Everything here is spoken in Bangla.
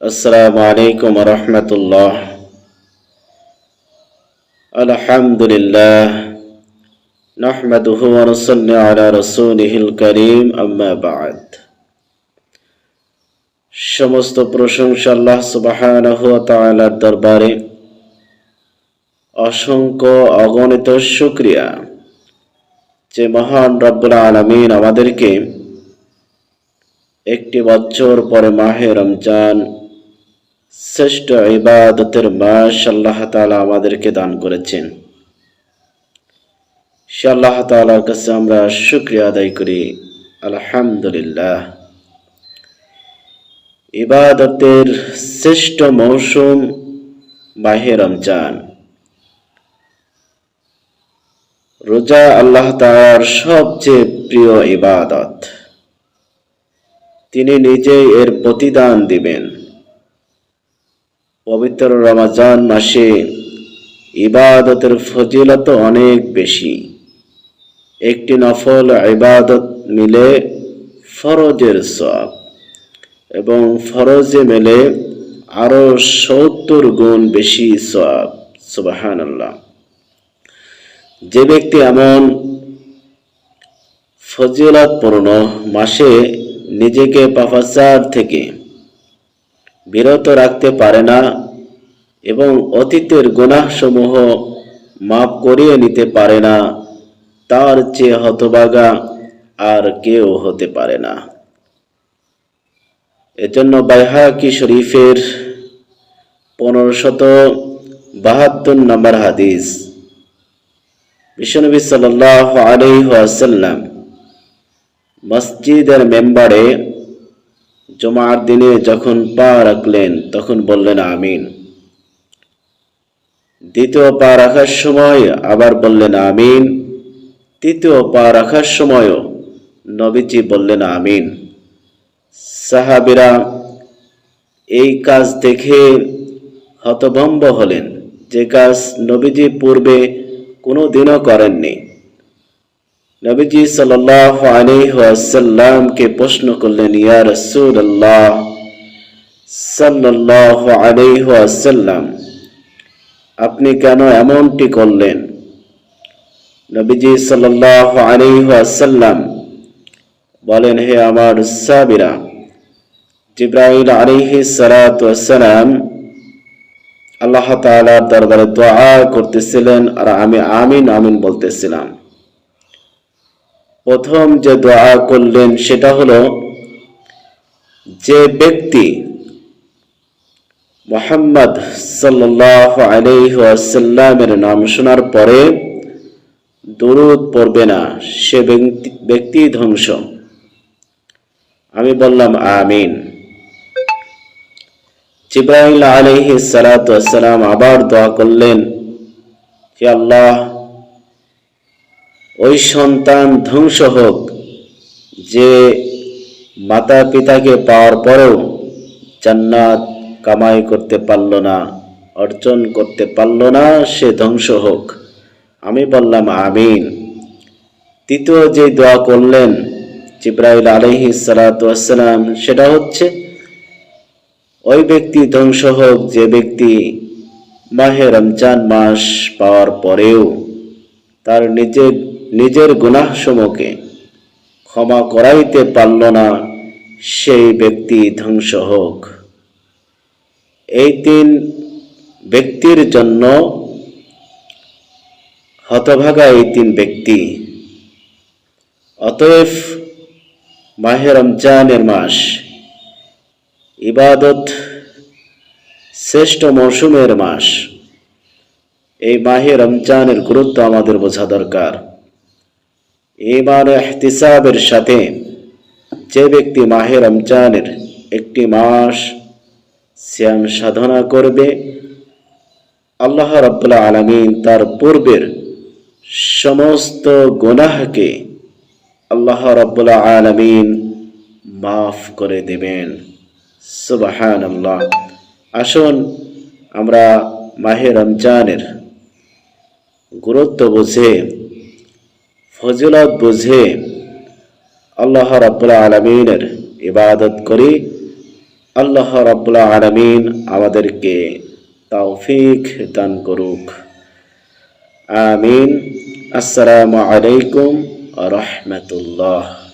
আসসালামু আলাইকুম ওয়া রাহমাতুল্লাহ। আলহামদুলিল্লাহ নাহমাদুহু ওয়া নুসাল্লি আলা রাসূলিহিল কারীম, আম্মা বা'দ। সমস্ত প্রশংসা আল্লাহ সুবহানাহু ওয়া তাআলার দরবারে, অসংখ্য অগণিত শুকরিয়া যে মহান রব্বুল আলামিন আমাদেরকে একটি বছর পরে মাহে রমজান, শ্রেষ্ঠ ইবাদতের মাস আল্লাহ তাআলা আমাদেরকে দান করেছেন। সে আল্লাহ তাআলার কাছে আমরা শুকরিয়া আদায় করি, আলহামদুলিল্লাহ। ইবাদতের শ্রেষ্ঠ মৌসুম মাহে রমজান। রোজা আল্লাহ তাআলার সবচেয়ে প্রিয় ইবাদত। তিনি নিজেই এর প্রতিদান দিবেন। পবিত্র রমজান মাসে ইবাদতের ফজিলত অনেক বেশি। একটি নফল ইবাদত মিলে ফরজের সওয়াব, এবং ফরজে মিলে আরো 70 গুণ বেশি সওয়াব। সুবহানাল্লাহ। যে ব্যক্তি এমন ফজিলতপূর্ণ মাসে নিজেকে পাপাচার থেকে বিরত রাখতে পারে না এবং অতীতের গুনাহসমূহ মাফ করিয়ে নিতে পারে না, তার চেয়ে হতভাগা আর কেউ হতে পারে না। এজন্য বাইহাকি শরীফের 1572 নম্বর হাদিস, বিশ্বনবী সাল্লাল্লাহু আলাইহি ওয়াসাল্লাম মসজিদের মেম্বারে জুমার দিনে যখন পা রাখলেন তখন বললেন আমিন। দ্বিতীয় পা রাখার সময় আবার বললেন আমিন। তৃতীয় পা রাখার সময়ও নবীজি বললেন আমিন। সাহাবীরা এই কাজ দেখে হতভম্ব হলেন, যে কাজ নবীজি পূর্বে কোনোদিনও করেননি। নবীজি সাল্লাল্লাহু আলাইহি ওয়াসাল্লামকে প্রশ্ন করলেন, ইয়া রাসূলুল্লাহ সাল্লাল্লাহু আলাইহি ওয়াসাল্লাম, আপনি কেন এমনটি করলেন? নবীজি সাল্লাল্লাহু আলাইহি ওয়াসাল্লাম বলেন, হে আমার সাহাবীরা, জিবরাইল আলাইহিস সালাতু ওয়াস সালাম আল্লাহ তাআলার দরবারে দোয়া করতেছিলেন, আর আমি আমিন আমিন বলতেছিলাম। প্রথম যে দোয়া করলেন সেটা হলো, যে ব্যক্তি মুহাম্মদ সাল্লাল্লাহু আলাইহি ওয়াসাল্লামের নাম শোনার পরে দরুদ পড়বে না, সে ব্যক্তি ধ্বংস। আমি বললাম আমিন। জিবরাইল আলাইহিস সালাতু ওয়াস সালাম আবার দোয়া করলেন, হে আল্লাহ, ওই সন্তান ধ্বংস হোক যে মাতা পিতাকে পাওয়ার পরেও জান্নাত কামাই করতে পারল না, অর্জন করতে পারল না, সে ধ্বংস হোক। আমি বললাম আমিন। তৃতীয় যে দোয়া করলেন জিবরাইল আলাইহিস সালাতু ওয়াস সালাম, সেটা হচ্ছে, ওই ব্যক্তি ধ্বংস হোক যে ব্যক্তি মাহে রমজান মাস পাওয়ার পরেও তার নিজের গুনাহসমূহকে ক্ষমা করাইতে পারল না, সেই ব্যক্তি ধ্বংস হোক। এই তিন ব্যক্তির জন্য হতভাগা এই তিন ব্যক্তি। অতএব মাহে রমজানের মাস ইবাদত শ্রেষ্ঠ মৌসুমের মাস। এই মাহে রমজানের গুরুত্ব আমাদের বোঝা দরকার। ঈমান ও ইহতিসাবের সাথে যে ব্যক্তি মাহে রমজানের একটি মাস সিয়াম সাধনা করবে, আল্লাহ রাব্বুল আলামিন তার পূর্বের সমস্ত গুনাহকে আল্লাহ রাব্বুল আলামিন মাফ করে দেবেন। সুবহানাল্লাহ। আসুন আমরা মাহে রমজানের গুরুত্ব বুঝে, ফজিলত বুঝে আল্লাহ রাব্বুল আলামিনের ইবাদত করি। আল্লাহ রাব্বুল আলামিন আমাদেরকে তৌফিক দান করুক। আমিন। আসসালামু আলাইকুম ওয়া রাহমাতুল্লাহ।